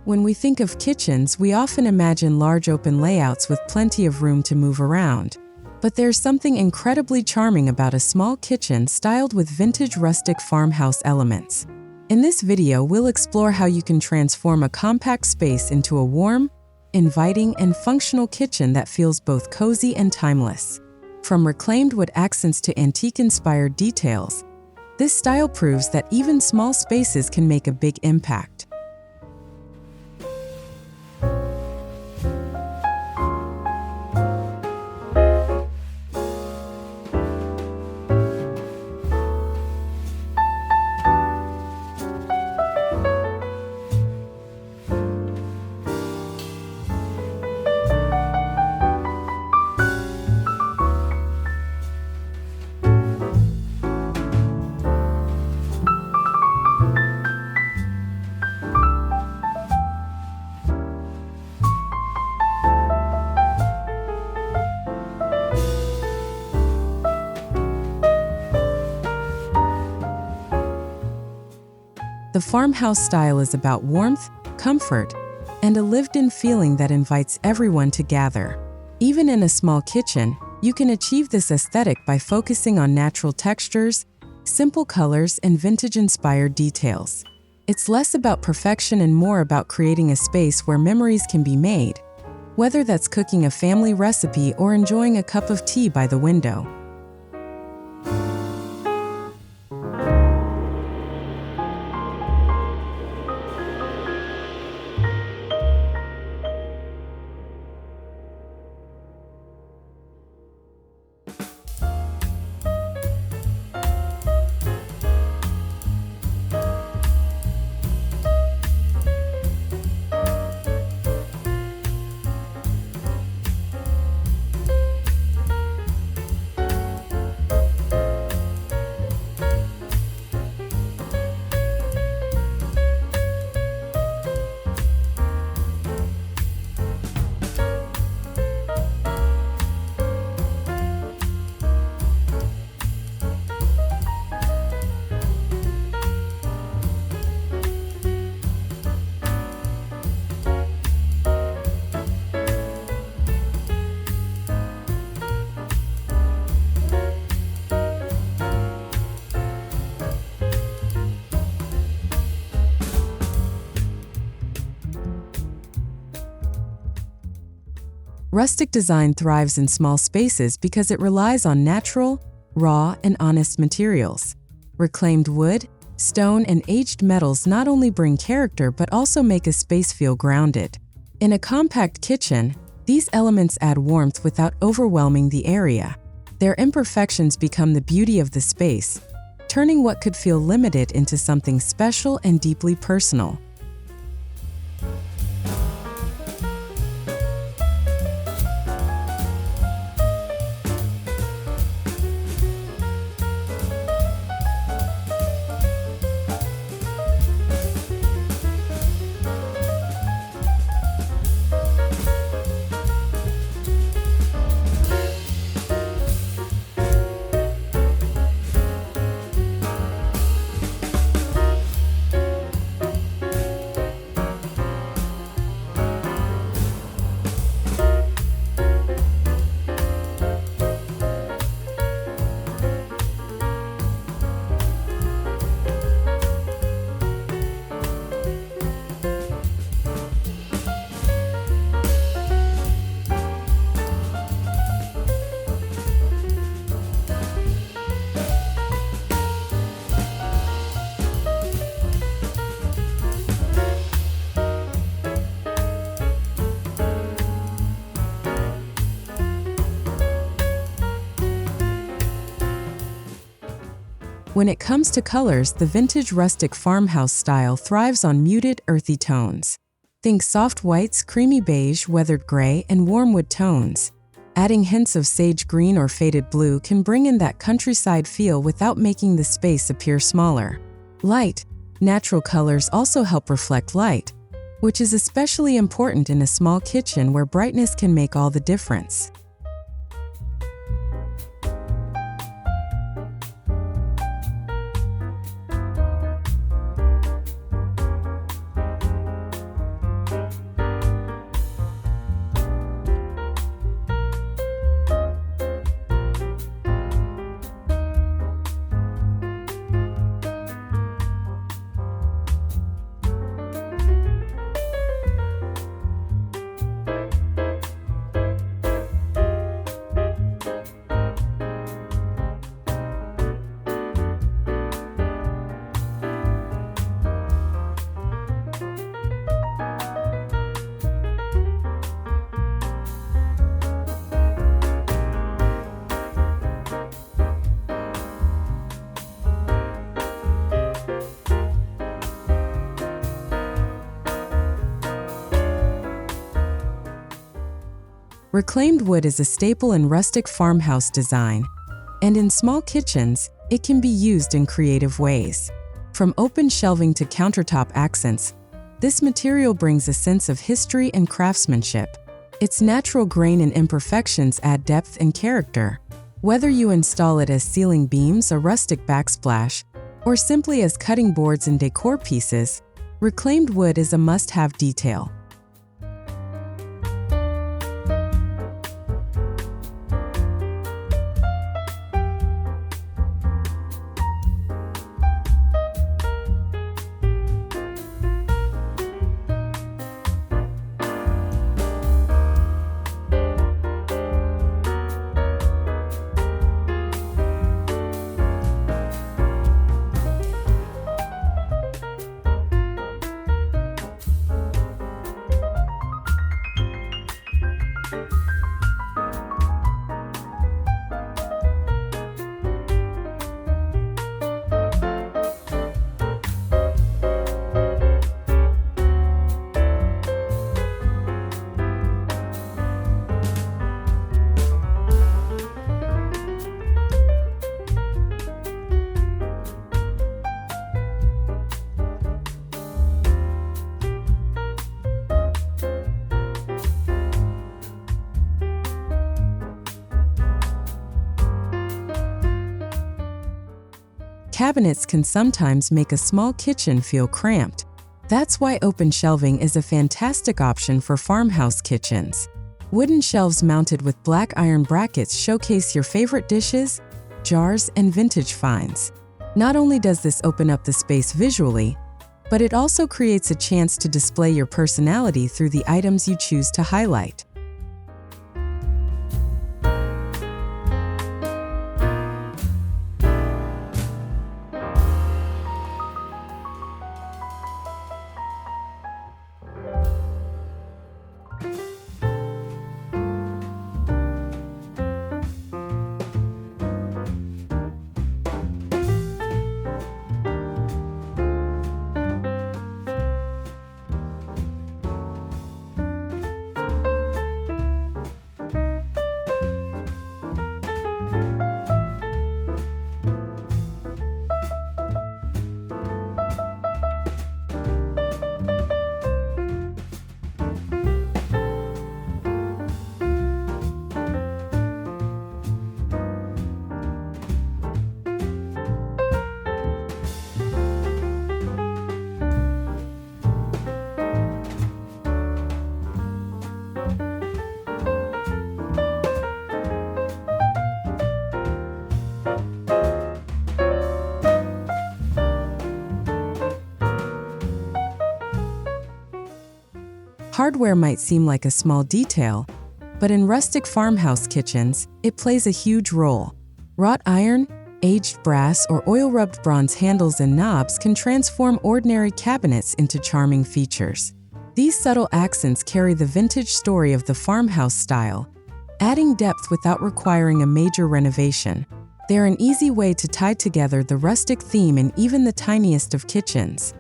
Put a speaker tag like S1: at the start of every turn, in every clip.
S1: When we think of kitchens, we often imagine large open layouts with plenty of room to move around. But there's something incredibly charming about a small kitchen styled with vintage rustic farmhouse elements. In this video, we'll explore how you can transform a compact space into a warm, inviting, and functional kitchen that feels both cozy and timeless. From reclaimed wood accents to antique-inspired details, this style proves that even small spaces can make a big impact. The farmhouse style is about warmth, comfort, and a lived-in feeling that invites everyone to gather. Even in a small kitchen, you can achieve this aesthetic by focusing on natural textures, simple colors, and vintage-inspired details. It's less about perfection and more about creating a space where memories can be made, whether that's cooking a family recipe or enjoying a cup of tea by the window. Rustic design thrives in small spaces because it relies on natural, raw, and honest materials. Reclaimed wood, stone, and aged metals not only bring character but also make a space feel grounded. In a compact kitchen, these elements add warmth without overwhelming the area. Their imperfections become the beauty of the space, turning what could feel limited into something special and deeply personal. When it comes to colors, the vintage rustic farmhouse style thrives on muted, earthy tones. Think soft whites, creamy beige, weathered gray, and warm wood tones. Adding hints of sage green or faded blue can bring in that countryside feel without making the space appear smaller. Light, natural colors also help reflect light, which is especially important in a small kitchen where brightness can make all the difference. Reclaimed wood is a staple in rustic farmhouse design, and in small kitchens, it can be used in creative ways. From open shelving to countertop accents, this material brings a sense of history and craftsmanship. Its natural grain and imperfections add depth and character. Whether you install it as ceiling beams, a rustic backsplash, or simply as cutting boards and decor pieces, reclaimed wood is a must-have detail. Cabinets can sometimes make a small kitchen feel cramped. That's why open shelving is a fantastic option for farmhouse kitchens. Wooden shelves mounted with black iron brackets showcase your favorite dishes, jars, and vintage finds. Not only does this open up the space visually, but it also creates a chance to display your personality through the items you choose to highlight. Hardware might seem like a small detail, but in rustic farmhouse kitchens, it plays a huge role. Wrought iron, aged brass, or oil-rubbed bronze handles and knobs can transform ordinary cabinets into charming features. These subtle accents carry the vintage story of the farmhouse style, adding depth without requiring a major renovation. They're an easy way to tie together the rustic theme in even the tiniest of kitchens.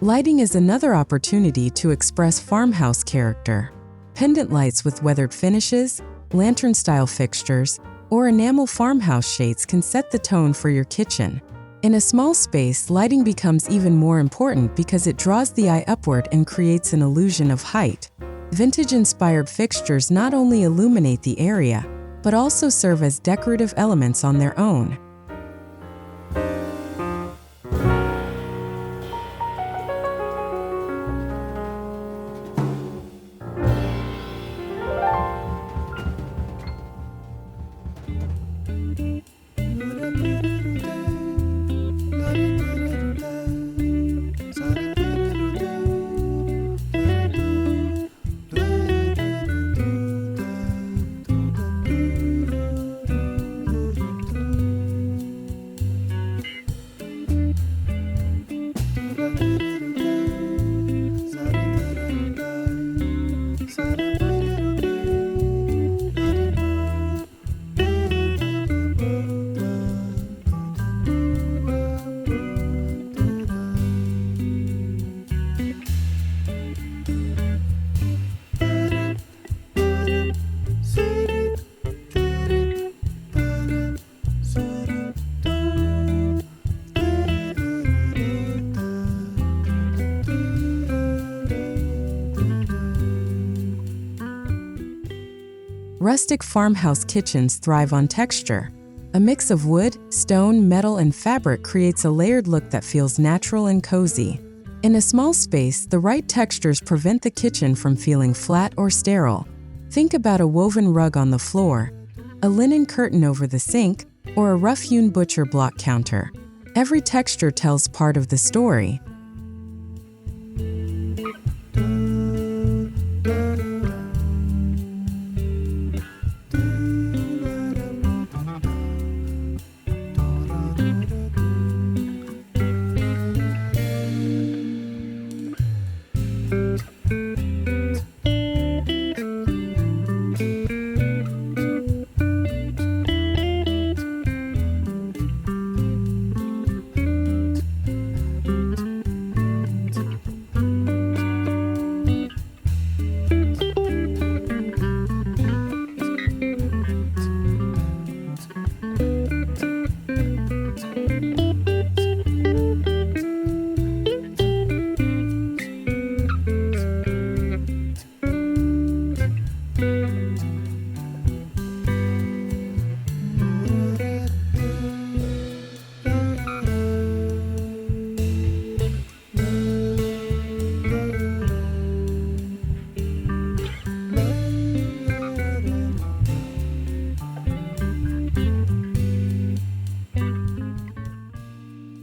S1: Lighting is another opportunity to express farmhouse character. Pendant lights with weathered finishes, lantern-style fixtures, or enamel farmhouse shades can set the tone for your kitchen. In a small space, lighting becomes even more important because it draws the eye upward and creates an illusion of height. Vintage-inspired fixtures not only illuminate the area, but also serve as decorative elements on their own. Rustic farmhouse kitchens thrive on texture. A mix of wood, stone, metal, and fabric creates a layered look that feels natural and cozy. In a small space, the right textures prevent the kitchen from feeling flat or sterile. Think about a woven rug on the floor, a linen curtain over the sink, or a rough-hewn butcher block counter. Every texture tells part of the story.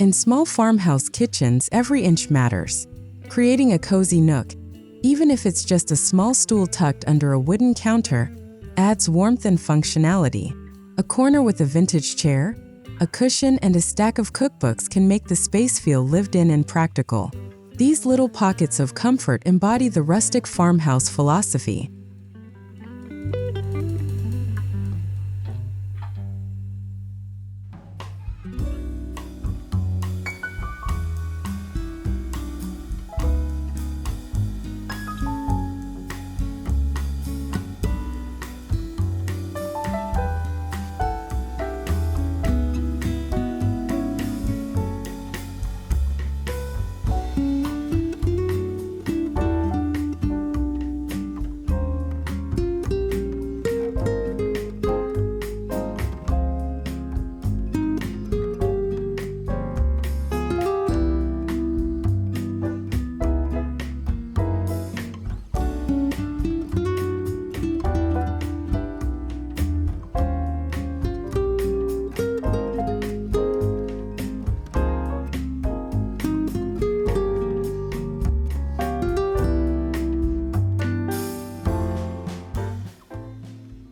S1: In small farmhouse kitchens, every inch matters. Creating a cozy nook, even if it's just a small stool tucked under a wooden counter, adds warmth and functionality. A corner with a vintage chair, a cushion, and a stack of cookbooks can make the space feel lived in and practical. These little pockets of comfort embody the rustic farmhouse philosophy.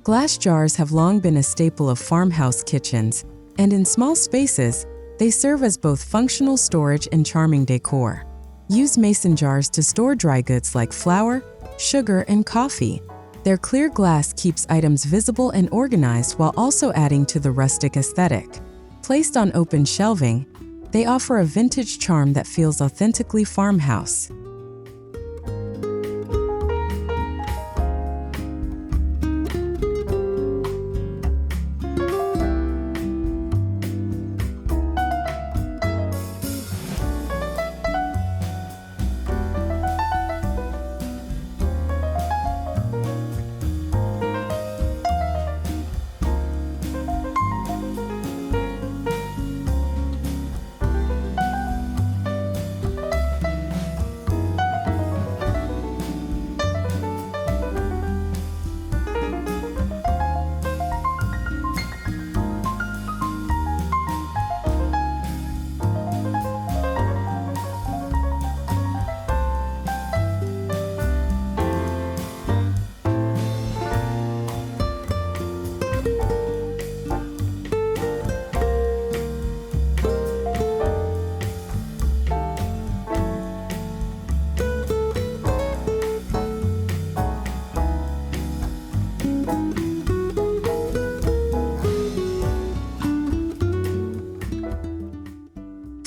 S1: Glass jars have long been a staple of farmhouse kitchens, and in small spaces, they serve as both functional storage and charming decor. Use mason jars to store dry goods like flour, sugar, and coffee. Their clear glass keeps items visible and organized while also adding to the rustic aesthetic. Placed on open shelving, they offer a vintage charm that feels authentically farmhouse.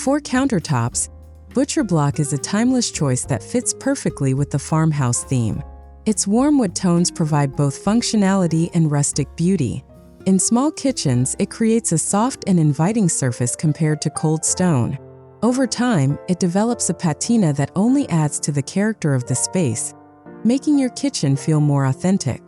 S1: For countertops, butcher block is a timeless choice that fits perfectly with the farmhouse theme. Its warm wood tones provide both functionality and rustic beauty. In small kitchens, it creates a soft and inviting surface compared to cold stone. Over time, it develops a patina that only adds to the character of the space, making your kitchen feel more authentic.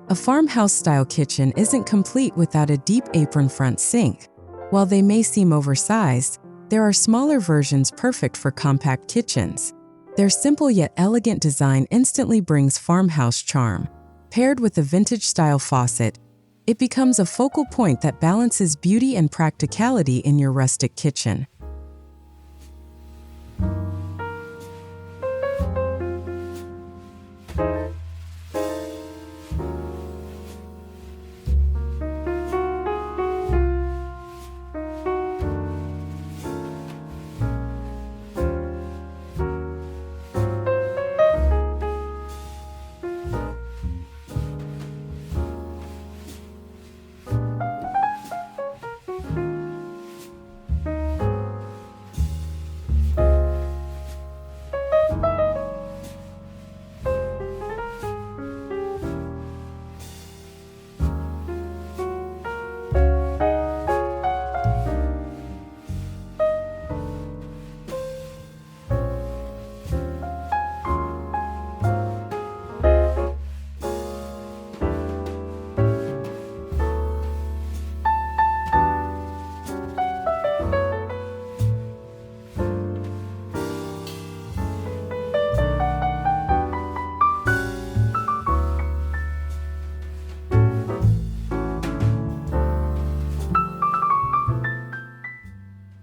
S1: A farmhouse-style kitchen isn't complete without a deep apron front sink. While they may seem oversized, there are smaller versions perfect for compact kitchens. Their simple yet elegant design instantly brings farmhouse charm. Paired with a vintage-style faucet, it becomes a focal point that balances beauty and practicality in your rustic kitchen.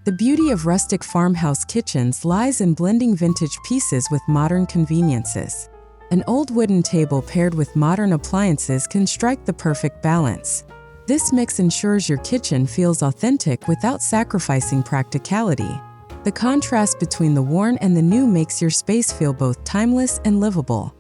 S1: The beauty of rustic farmhouse kitchens lies in blending vintage pieces with modern conveniences. An old wooden table paired with modern appliances can strike the perfect balance. This mix ensures your kitchen feels authentic without sacrificing practicality. The contrast between the worn and the new makes your space feel both timeless and livable.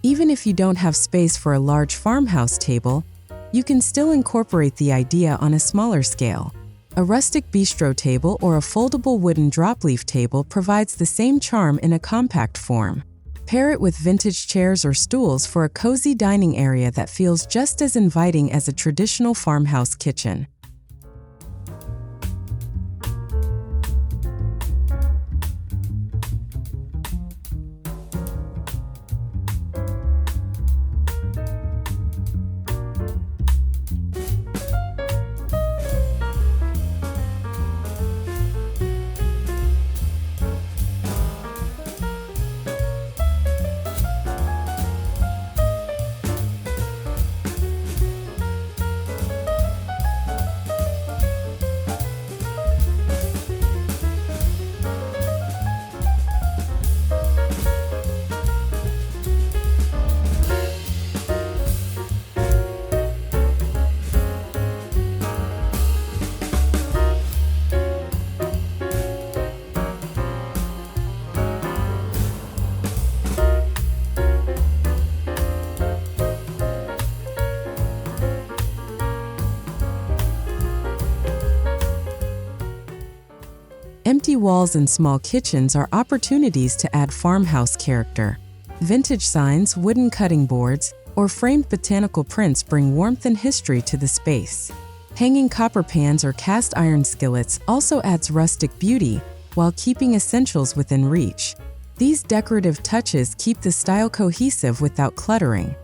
S1: Even if you don't have space for a large farmhouse table, you can still incorporate the idea on a smaller scale. A rustic bistro table or a foldable wooden drop-leaf table provides the same charm in a compact form. Pair it with vintage chairs or stools for a cozy dining area that feels just as inviting as a traditional farmhouse kitchen. Empty walls and small kitchens are opportunities to add farmhouse character. Vintage signs, wooden cutting boards, or framed botanical prints bring warmth and history to the space. Hanging copper pans or cast iron skillets also adds rustic beauty while keeping essentials within reach. These decorative touches keep the style cohesive without cluttering.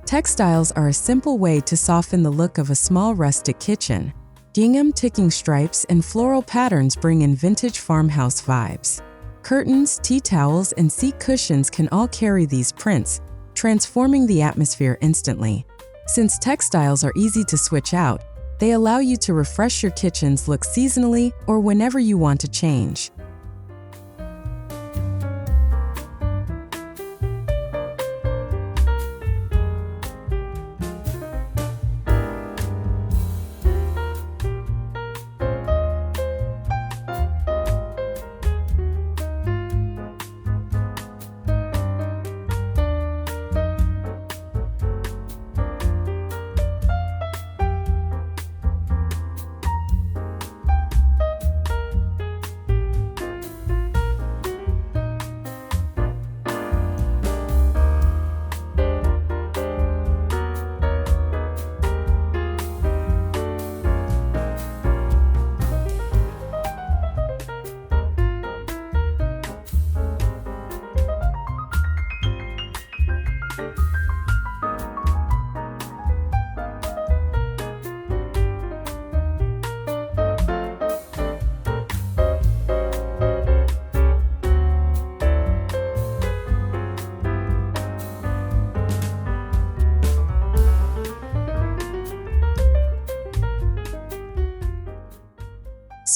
S1: Textiles are a simple way to soften the look of a small rustic kitchen. Gingham, ticking stripes, and floral patterns bring in vintage farmhouse vibes. Curtains, tea towels, and seat cushions can all carry these prints, transforming the atmosphere instantly. Since textiles are easy to switch out, they allow you to refresh your kitchen's look seasonally or whenever you want to change.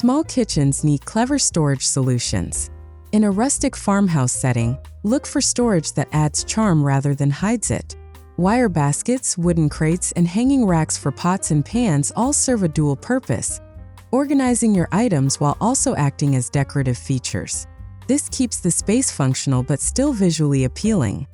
S1: Small kitchens need clever storage solutions. In a rustic farmhouse setting, look for storage that adds charm rather than hides it. Wire baskets, wooden crates, and hanging racks for pots and pans all serve a dual purpose, organizing your items while also acting as decorative features. This keeps the space functional but still visually appealing.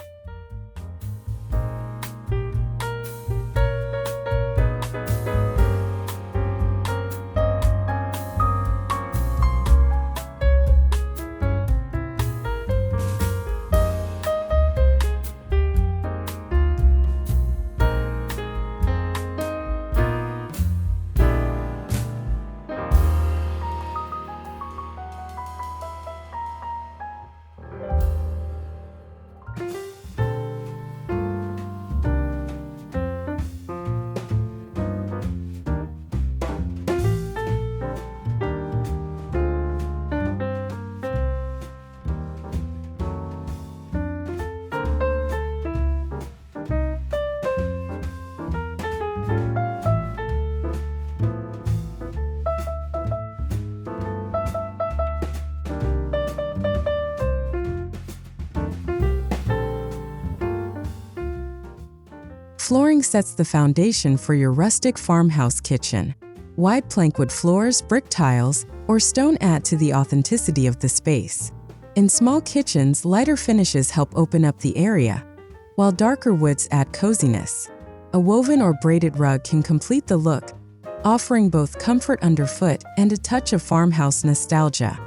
S1: Flooring sets the foundation for your rustic farmhouse kitchen. Wide plankwood floors, brick tiles, or stone add to the authenticity of the space. In small kitchens, lighter finishes help open up the area, while darker woods add coziness. A woven or braided rug can complete the look, offering both comfort underfoot and a touch of farmhouse nostalgia.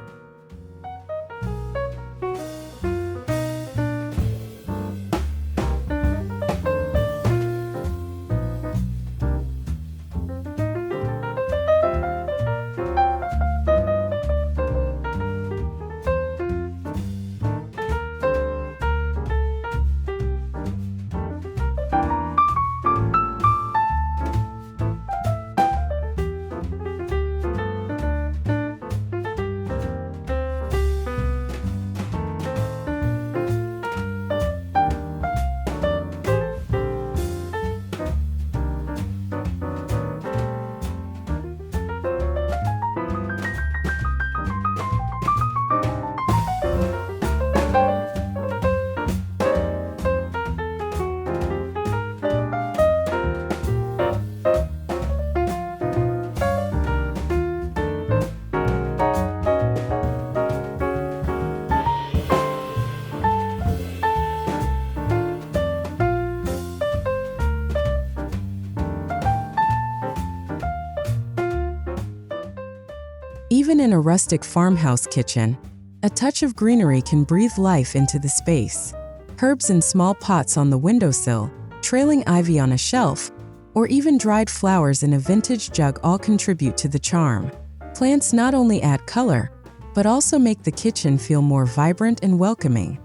S1: Even in a rustic farmhouse kitchen, a touch of greenery can breathe life into the space. Herbs in small pots on the windowsill, trailing ivy on a shelf, or even dried flowers in a vintage jug all contribute to the charm. Plants not only add color, but also make the kitchen feel more vibrant and welcoming.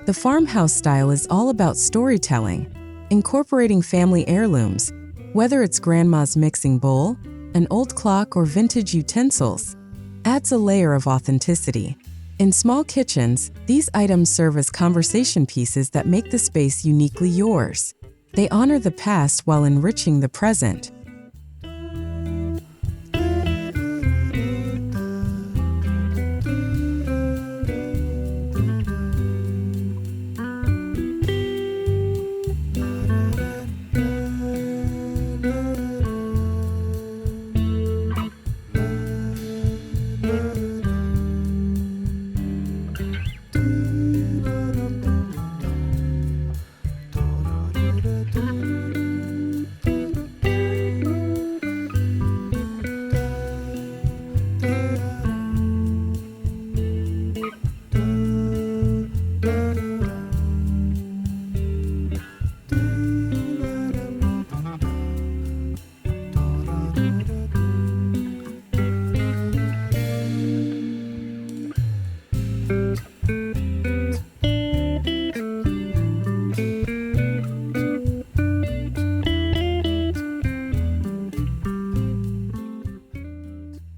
S1: The farmhouse style is all about storytelling, incorporating family heirlooms, whether it's grandma's mixing bowl, an old clock, or vintage utensils, adds a layer of authenticity. In small kitchens, these items serve as conversation pieces that make the space uniquely yours. They honor the past while enriching the present.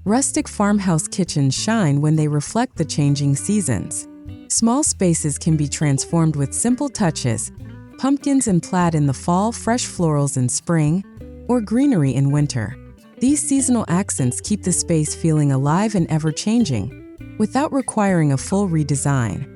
S1: Rustic farmhouse kitchens shine when they reflect the changing seasons. Small spaces can be transformed with simple touches: pumpkins and plaid in the fall, fresh florals in spring, or greenery in winter. These seasonal accents keep the space feeling alive and ever-changing, without requiring a full redesign.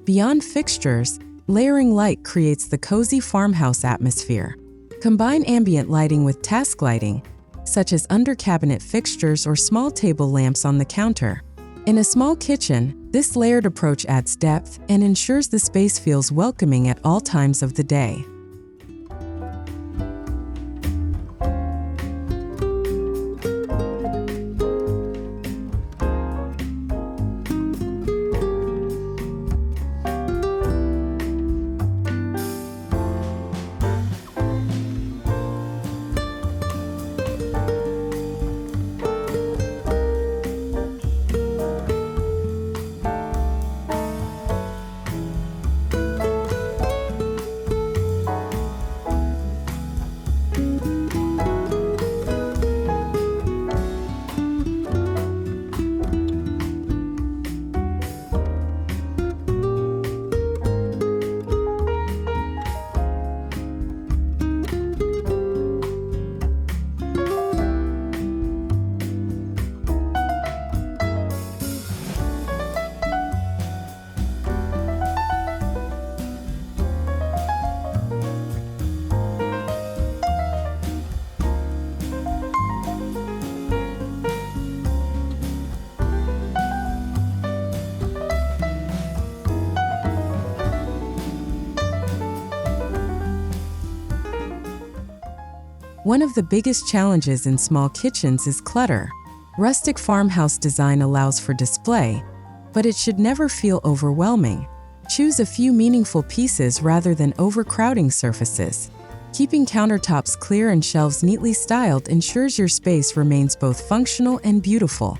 S1: Beyond fixtures, layering light creates the cozy farmhouse atmosphere. Combine ambient lighting with task lighting, such as under-cabinet fixtures or small table lamps on the counter. In a small kitchen, this layered approach adds depth and ensures the space feels welcoming at all times of the day. One of the biggest challenges in small kitchens is clutter. Rustic farmhouse design allows for display, but it should never feel overwhelming. Choose a few meaningful pieces rather than overcrowding surfaces. Keeping countertops clear and shelves neatly styled ensures your space remains both functional and beautiful.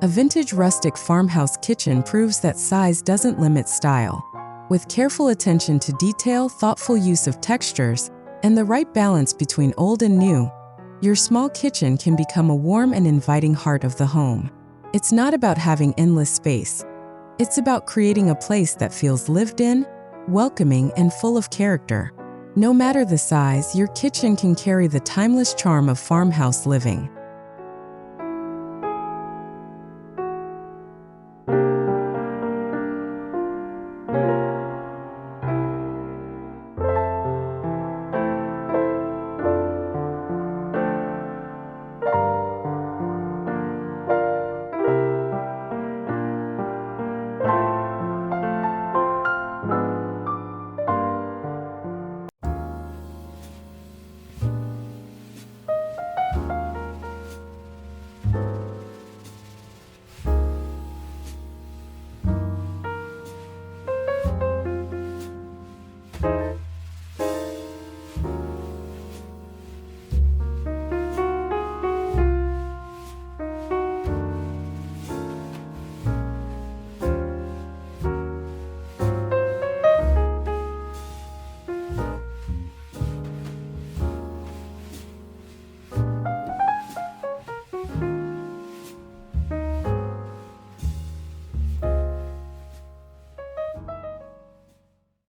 S1: A vintage rustic farmhouse kitchen proves that size doesn't limit style. With careful attention to detail, thoughtful use of textures, and the right balance between old and new, your small kitchen can become a warm and inviting heart of the home. It's not about having endless space. It's about creating a place that feels lived in, welcoming, and full of character. No matter the size, your kitchen can carry the timeless charm of farmhouse living.